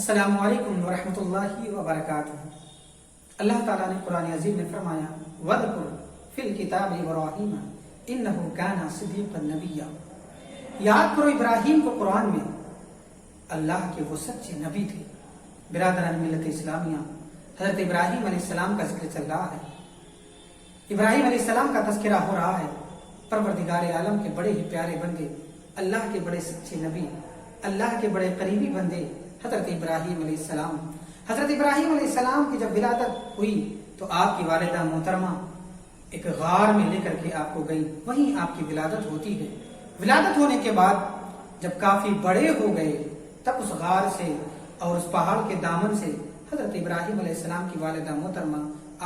السلام علیکم ورحمۃ اللہ وبرکاتہ۔ اللہ تعالیٰ نے قرآن عظیم میں فرمایا وَاذْكُرْ فِي الْكِتَابِ إِبْرَاهِيمَ إِنَّهُ كَانَ صِدِيقًا نَبِيًّا۔ یاد کرو ابراہیم کو قرآن میں، اللہ کے وہ سچے نبی تھے۔ برادران ملت اسلامیہ، حضرت ابراہیم علیہ السلام کا ذکر چل رہا ہے، ابراہیم علیہ السلام کا تذکرہ ہو رہا ہے۔ پروردگار عالم کے بڑے ہی پیارے بندے، اللہ کے بڑے سچے نبی، اللہ کے بڑے قریبی بندے حضرت ابراہیم علیہ السلام۔ حضرت ابراہیم علیہ السلام کی جب ولادت ہوئی تو آپ کی والدہ محترمہ ایک غار میں لے کر کے آپ کو گئی، وہیں آپ کی ولادت ہوتی ہے۔ ولادت ہونے کے بعد جب کافی بڑے ہو گئے تب اس غار سے اور اس پہاڑ کے دامن سے حضرت ابراہیم علیہ السلام کی والدہ محترمہ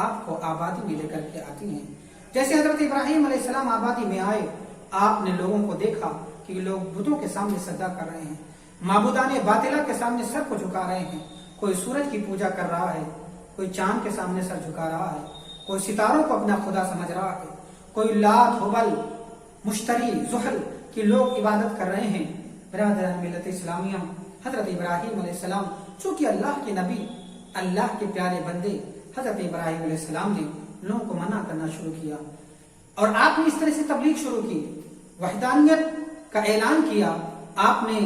آپ کو آبادی میں لے کر کے آتی ہیں۔ جیسے حضرت ابراہیم علیہ السلام آبادی میں آئے، آپ نے لوگوں کو دیکھا کہ لوگ بتوں کے سامنے سجدہ کر رہے ہیں، معبودان باطلہ کے سامنے سر کو جھکا رہے ہیں۔ کوئی سورج کی پوجا کر رہا ہے، کوئی چاند کے سامنے سر جھکا رہا ہے، کوئی ستاروں کو اپنا خدا سمجھ رہا ہے، کوئی لات، حبل، مشتری، زحل کی لوگ عبادت کر رہے ہیں۔ برادران ملت اسلامیہ، حضرت ابراہیم علیہ السلام چونکہ اللہ کے نبی، اللہ کے پیارے بندے، حضرت ابراہیم علیہ السلام نے لوگوں کو منع کرنا شروع کیا اور آپ نے اس طرح سے تبلیغ شروع کی، وحدانیت کا اعلان کیا۔ آپ نے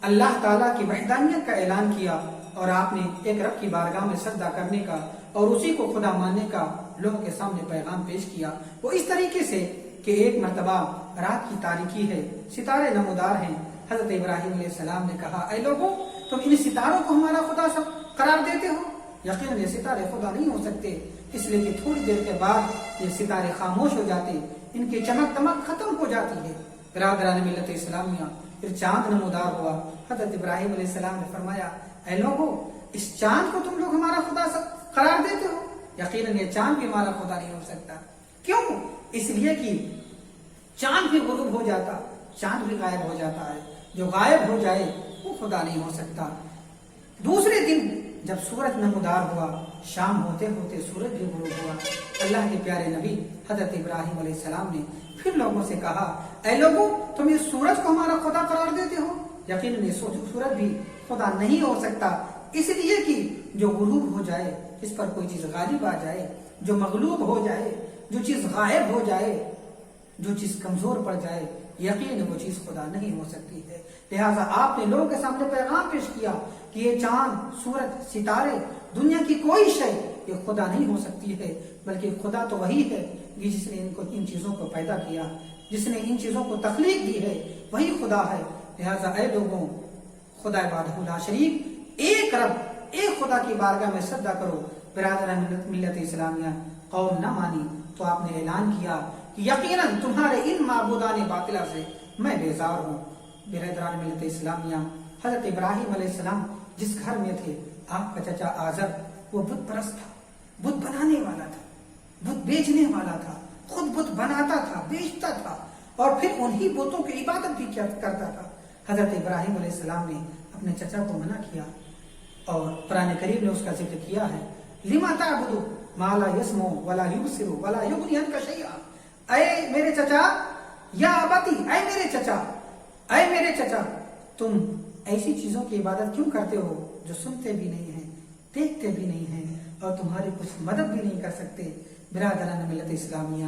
اللہ تعالیٰ کی وحدانیت کا اعلان کیا اور آپ نے ایک رب کی بارگاہ میں سجدہ کرنے کا اور اسی کو خدا ماننے کا لوگوں کے سامنے پیغام پیش کیا۔ وہ اس طریقے سے کہ ایک مرتبہ رات کی تاریکی ہے، ستارے نمودار ہیں، حضرت ابراہیم علیہ السلام نے کہا اے لوگوں، تم ان ستاروں کو ہمارا خدا سب قرار دیتے ہو؟ یقیناً یہ ستارے خدا نہیں ہو سکتے، اس لیے کہ تھوڑی دیر کے بعد یہ ستارے خاموش ہو جاتے، ان کی چمک دمک ختم ہو جاتی ہے۔ برادران ملت اسلامیہ، پھر چاند نمودار ہوا۔ حضرت ابراہیم علیہ السلام نے فرمایا اے لوگوں، اس چاند کو تم لوگ ہمارا خدا سب قرار دیتے ہو؟ یقیناً یہ چاند بھی ہمارا خدا نہیں ہو سکتا۔ کیوں؟ اس لیے کہ چاند بھی غروب ہو جاتا، چاند بھی غائب ہو جاتا ہے، جو غائب ہو جائے وہ خدا نہیں ہو سکتا۔ دوسرے دن جب سورج نمودار ہوا، شام ہوتے ہوتے سورج بھی غروب ہوا، اللہ کے پیارے نبی حضرت ابراہیم علیہ السلام نے پھر لوگوں سے کہا اے لوگوں، تم اس سورج کو ہمارا خدا قرار دیتے ہو؟ یقیناً یہ سورج بھی خدا نہیں ہو سکتا، اس لیے کہ جو غروب ہو جائے، اس پر کوئی چیز غالب آ جائے، جو مغلوب ہو جائے، جو چیز غائب ہو جائے، جو چیز کمزور پڑ جائے، یقین وہ چیز خدا نہیں ہو سکتی ہے۔ لہٰذا آپ نے لوگوں کے سامنے پیغام پیش کیا کہ یہ چاند، سورج، ستارے، دنیا کی کوئی شے یہ خدا نہیں ہو سکتی ہے، بلکہ خدا تو وہی ہے جس نے ان چیزوں کو پیدا کیا، جس نے ان چیزوں کو تخلیق دی ہے، وہی خدا ہے۔ لہٰذا اے لوگوں، خدا وحدہ لا شریک، ایک رب، ایک خدا کی بارگاہ میں سجدہ کرو۔ برادران ملت اسلامیہ، قوم نہ مانی تو آپ نے اعلان کیا کہ یقیناً تمہارے ان معبودان باطلہ سے میں بیزار ہوں۔ برادران ملت اسلامیہ، حضرت ابراہیم علیہ السلام جس گھر میں تھے، آپ کا چچا آزر وہ بت پرست تھا، بت بنانے والا تھا، بت بیچنے والا تھا، خود بت بناتا تھا، بیچتا تھا اور پھر انہی بتوں کی عبادت بھی کرتا تھا۔ حضرت ابراہیم علیہ السلام نے اپنے چچا کو منع کیا اور قرآن کریم نے اس کا ذکر کیا ہے لما تعبد ما لا يسمع ولا يبصر ولا يغني عنك شيئا۔ اے میرے چچا، یا ابتی، اے میرے چچا، اے میرے چچا، تم ایسی چیزوں کی عبادت کیوں کرتے ہو جو سنتے بھی نہیں ہیں، دیکھتے بھی نہیں ہیں اور تمہاری کچھ مدد بھی نہیں کر سکتے۔ برادران ملت اسلامیہ،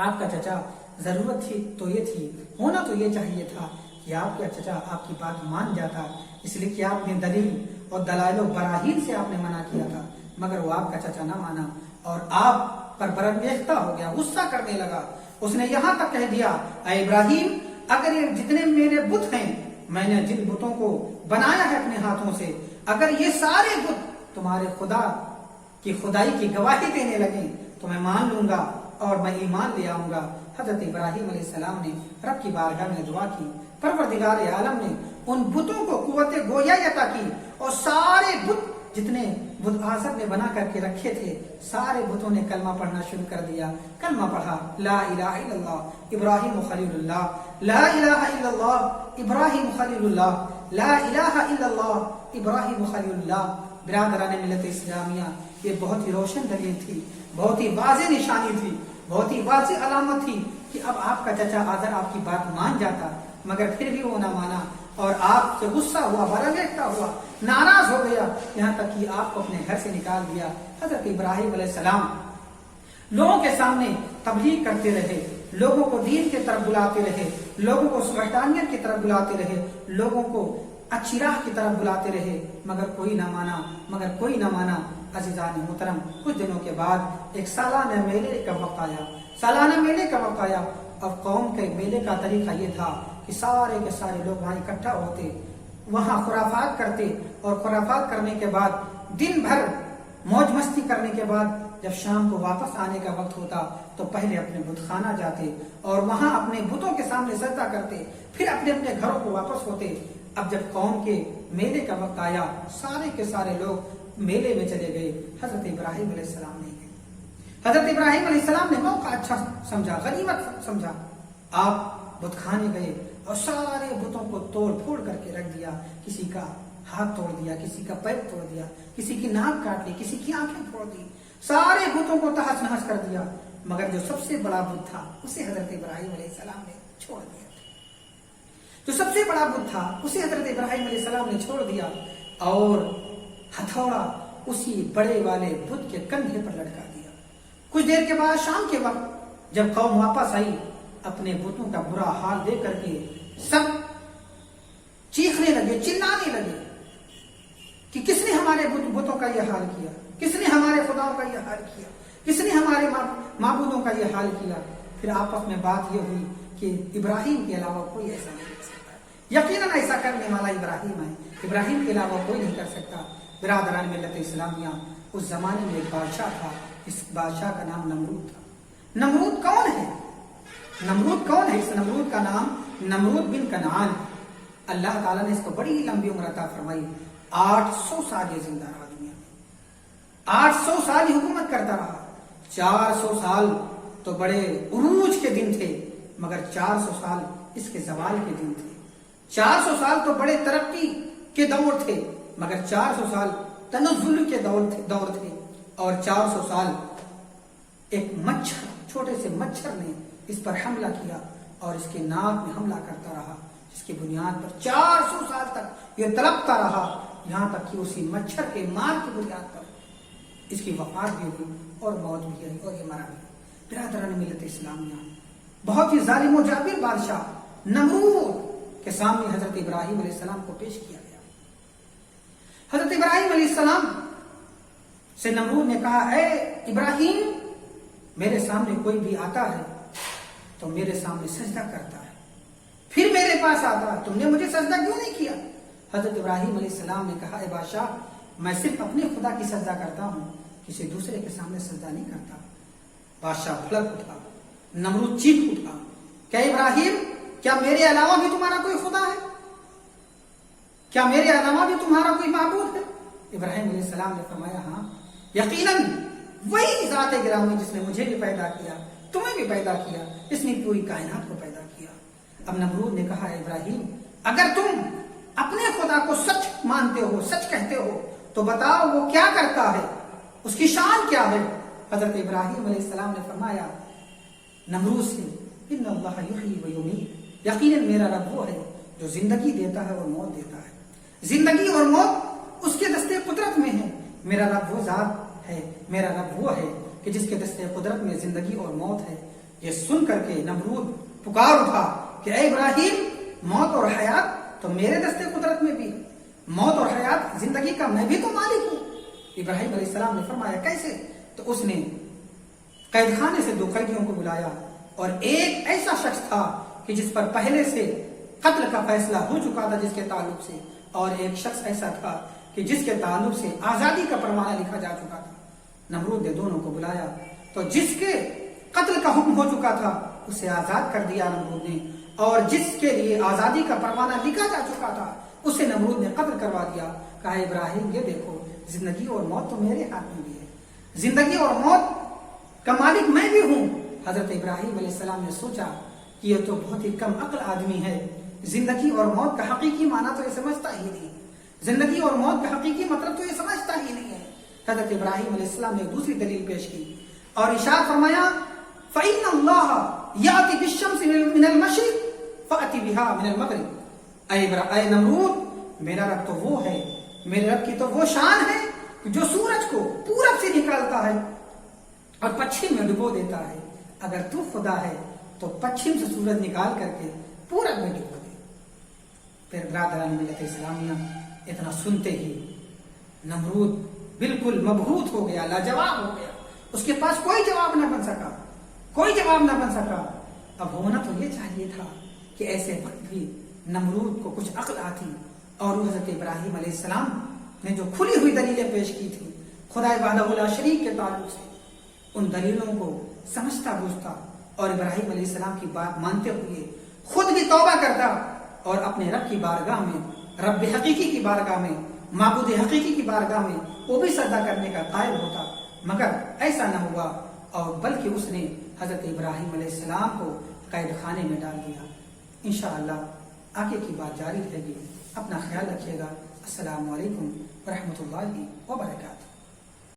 آپ کا چچا ضرورت تھی تو یہ تھی، ہونا تو یہ چاہیے تھا کہ آپ کا چچا آپ کی بات مان جاتا، اس لیے کہ آپ نے دلیل اور دلائل و براہین سے آپ نے منع کیا تھا، مگر وہ آپ کا چچا نہ مانا اور آپ پر برانگیختہ ہو گیا، غصہ کرنے لگا۔ اس نے یہاں تک کہہ دیا اے ابراہیم، اگر یہ جتنے میرے بت ہیں، میں نے جن بتوں کو بنایا ہے اپنے ہاتھوں سے، اگر یہ سارے بت تمہارے خدا کی خدائی کی گواہی دینے لگیں تو میں مان لوں گا اور میں ایمان لے آؤں گا۔ حضرت ابراہیم علیہ السلام نے رب کی بارگاہ میں دعا کی، پروردگار عالم نے ان بتوں کو قوت گویا عطا کی اور سارے بت جتنے بت آزر نے بنا کر کے رکھے تھے، سارے بتوں نے کلمہ پڑھنا شروع کر دیا۔ کلمہ پڑھا، لا الہ الا اللہ ابراہیم خلیل اللہ، لا الہ الا اللہ ابراہیم خلیل اللہ، لا الہ الا اللہ ابراہیم خلیل اللہ۔ برادران ملت اسلامیہ، یہ بہت ہی روشن دلیل تھی، بہت ہی واضح نشانی تھی، بہت ہی واضح علامت تھی کہ اب آپ کا چچا آزر آپ کی بات مان جاتا، مگر پھر بھی وہ نہ مانا۔ اور آپ سے غصہ ہوا، برانگیختہ ہوا، ناراض ہو گیا، یہاں تک کہ آپ کو اپنے گھر سے نکال دیا۔ حضرت ابراہیم علیہ السلام لوگوں کے سامنے تبلیغ کرتے رہے، لوگوں کو دین کی طرف بلاتے رہے، لوگوں کو وحدانیت کی طرف بلاتے رہے، لوگوں کو اچھی راہ کی طرف بلاتے رہے، مگر کوئی نہ مانا۔ عزیزان محترم، کچھ دنوں کے بعد ایک سالانہ میلے کا وقت آیا اور قوم کے میلے کا طریقہ یہ تھا کہ سارے کے سارے لوگ وہاں اکٹھا ہوتے، وہاں خرافات کرتے، اور خرافات کرنے کے بعد دن بھر موج مستی کرنے کے بعد جب شام کو واپس آنے کا وقت ہوتا تو پہلے اپنے بت خانہ جاتے اور وہاں اپنے بتوں کے سامنے سجدہ کرتے، پھر اپنے اپنے گھروں کو واپس ہوتے۔ اب جب قوم کے میلے کا وقت آیا، سارے کے سارے لوگ میلے میں چلے گئے، حضرت ابراہیم علیہ السلام نہیں گئے۔ حضرت ابراہیم علیہ السلام نے موقع اچھا سمجھا، غنیمت سمجھا، آپ بت خانے گئے اور سارے بتوں کو توڑ پھوڑ کر کے رکھ دیا، کسی کا ہاتھ توڑ دیا، کسی کا پیر توڑ دیا، کسی کی ناک کاٹ لی، کسی کی آنکھیں پھوڑ دی، سارے بتوں کو تہس نہس کر دیا، مگر جو سب سے بڑا بت تھا اسے حضرت ابراہیم علیہ السلام نے چھوڑ دیا۔ جو سب سے بڑا بت تھا اسے حضرت ابراہیم علیہ السلام نے چھوڑ دیا اور ہتھوڑا اسی بڑے والے بت کے کندھے پر لٹکا دیا۔ کچھ دیر کے بعد شام کے وقت جب قوم واپس آئی، اپنے بتوں کا برا حال دیکھ کر کے سب چیخنے لگے، چلانے لگے کہ کس نے ہمارے بتوں کا یہ حال کیا، کس نے ہمارے خداؤں کا یہ حال کیا، کس نے ہمارے معبودوں کا یہ حال کیا۔ پھر آپس میں بات یہ ہوئی کہ ابراہیم کے علاوہ کوئی ایسا نہیں کر سکتا، یقیناً ایسا کرنے والا ابراہیم ہے، ابراہیم کے علاوہ کوئی نہیں کر سکتا۔ برادران ملت اسلامیہ، اس زمانے میں ایک بادشاہ تھا، اس بادشاہ کا نام نمرود تھا۔ نمرود کون ہے؟ اس نمرود کا نام نمرود بن کنعان۔ اللہ تعالیٰ نے اس کو بڑی لمبی عمر عطا فرمائی، 800 سال یہ زندہ رہا دنیا میں، 800 سال ہی حکومت کرتا رہا۔ 400 سال تو بڑے عروج کے دن تھے، مگر 400 سال اس کے زوال کے دن تھے۔ 400 سال تو بڑے ترقی کے دور تھے، مگر 400 سال تنزل کے دور تھے، اور 400 سال ایک مچھر، چھوٹے سے مچھر نے اس پر حملہ کیا اور اس کے ناک میں حملہ کرتا رہا، جس کی بنیاد پر 400 سال تک یہ تڑپتا رہا، یہاں تک کہ اسی مچھر کے مار کی بنیاد پر اس کی وفات بھی ہوئی اور موت بھی آئی اور یہ مرا بھی۔ برادران ملت اسلامیہ، بہت ہی ظالم و جابر بادشاہ نمرود کے سامنے حضرت ابراہیم علیہ السلام کو پیش کیا گیا۔ حضرت ابراہیم علیہ السلام سے نمرود نے کہا، اے ابراہیم، میرے سامنے کوئی بھی آتا ہے تو میرے سامنے سجدہ کرتا ہے، پھر میرے پاس آتا ہے، تم نے مجھے سجدہ کیوں نہیں کیا؟ حضرت ابراہیم علیہ السلام نے کہا، اے بادشاہ، میں صرف اپنے خدا کی سجدہ کرتا ہوں، کسی دوسرے کے سامنے سجدہ نہیں کرتا۔ بادشاہ بھڑک اٹھا، نمرود چیخ اٹھا کہ ابراہیم، کیا میرے علاوہ بھی تمہارا کوئی خدا ہے؟ کیا میرے علاوہ بھی تمہارا کوئی معبود ہے؟ ابراہیم علیہ السلام نے فرمایا، ہاں، یقیناً وہی ذات گرامی جس نے مجھے بھی پیدا کیا، تمہیں بھی پیدا کیا، اس نے پوری کائنات کو پیدا کیا۔ اب نمرود نے کہا، ابراہیم، اگر تم اپنے خدا کو سچ مانتے ہو، سچ کہتے ہو، تو بتاؤ وہ کیا کرتا ہے، اس کی شان کیا ہے؟ حضرت ابراہیم علیہ السلام نے فرمایا نمرود سے، ان اللہ یحیی و یمیت، یقیناً میرا رب وہ ہے جو زندگی دیتا ہے اور موت دیتا ہے، زندگی اور موت اس کے دستے قدرت میں ہے۔ میرا رب وہ ذات ہے، میرا رب وہ ہے کہ جس کے دستے قدرت میں زندگی اور موت ہے۔ یہ سن کر کے نمرود پکار اٹھا کہ اے ابراہیم، موت اور حیات تو میرے دستے قدرت میں بھی، موت اور حیات، زندگی کا میں بھی تو مالک ہوں۔ ابراہیم علیہ السلام نے فرمایا، کیسے؟ تو اس نے قید خانے سے 2 قیدیوں کو بلایا، اور ایک ایسا شخص تھا کہ جس پر پہلے سے قتل کا فیصلہ ہو چکا تھا جس کے تعلق سے، اور ایک شخص ایسا تھا کہ جس کے تعلق سے آزادی کا پروانہ لکھا جا چکا تھا۔ نمرود نے دونوں کو بلایا تو جس کے قتل کا حکم ہو چکا تھا اسے آزاد کر دیا نمرود نے، اور جس کے لیے آزادی کا پروانہ لکھا جا چکا تھا اسے نمرود نے قتل کروا دیا۔ کہا، ابراہیم، یہ دیکھو، زندگی اور موت تو میرے ہاتھ میں بھی ہے، زندگی اور موت کا مالک میں بھی ہوں۔ حضرت ابراہیم علیہ السلام نے سوچا کہ یہ تو بہت ہی کم عقل آدمی ہے، زندگی اور موت کا حقیقی معنی تو یہ سمجھتا ہی نہیں، زندگی اور موت کا حقیقی مطلب تو یہ سمجھتا ہی نہیں ہے۔ حضرت ابراہیم علیہ السلام نے دوسری دلیل پیش کی اور ارشاد فرمایا، فَإِنَّ اللَّهَ يَأْتِي بِالشَّمْسِ مِنَ الْمَشْرِقِ فَأْتِ بِهَا مِنَ الْمَغْرِبِ، اے نمرود، میرا رب تو وہ ہے، میرے رب کی تو وہ شان ہے جو سورج کو پورب سے نکالتا ہے اور پچھم میں ڈبو دیتا ہے۔ اگر تو خدا ہے تو پچھم سے سورج نکال کر کے پورب میں ڈبو دے۔ پھر برادران ملت اسلامیہ اتنا سنتے ہی نمرود بالکل مبہوت ہو گیا، لاجواب ہو گیا، اس کے پاس کوئی جواب نہ بن سکا، کوئی جواب نہ بن سکا۔ اب ہونا تو یہ چاہیے تھا کہ ایسے وقت بھی نمرود کو کچھ عقل آتی اور وہ حضرت ابراہیم علیہ السلام نے جو کھلی ہوئی دلیلیں پیش کی تھی خدا وحدہ لا شریک کے تعلق سے، ان دلیلوں کو سمجھتا بوجھتا اور ابراہیم علیہ السلام کی بات مانتے ہوئے خود بھی توبہ کرتا اور اپنے رب کی بارگاہ میں، رب حقیقی کی بارگاہ میں، معبود حقیقی کی بارگاہ میں وہ بھی سجدہ کرنے کا قائل ہوتا، مگر ایسا نہ ہوا اور بلکہ اس نے حضرت ابراہیم علیہ السلام کو قید خانے میں ڈال دیا۔ انشاءاللہ آگے کی بات جاری رہے گی۔ اپنا خیال رکھیے گا۔ السلام علیکم ورحمۃ اللہ وبرکاتہ۔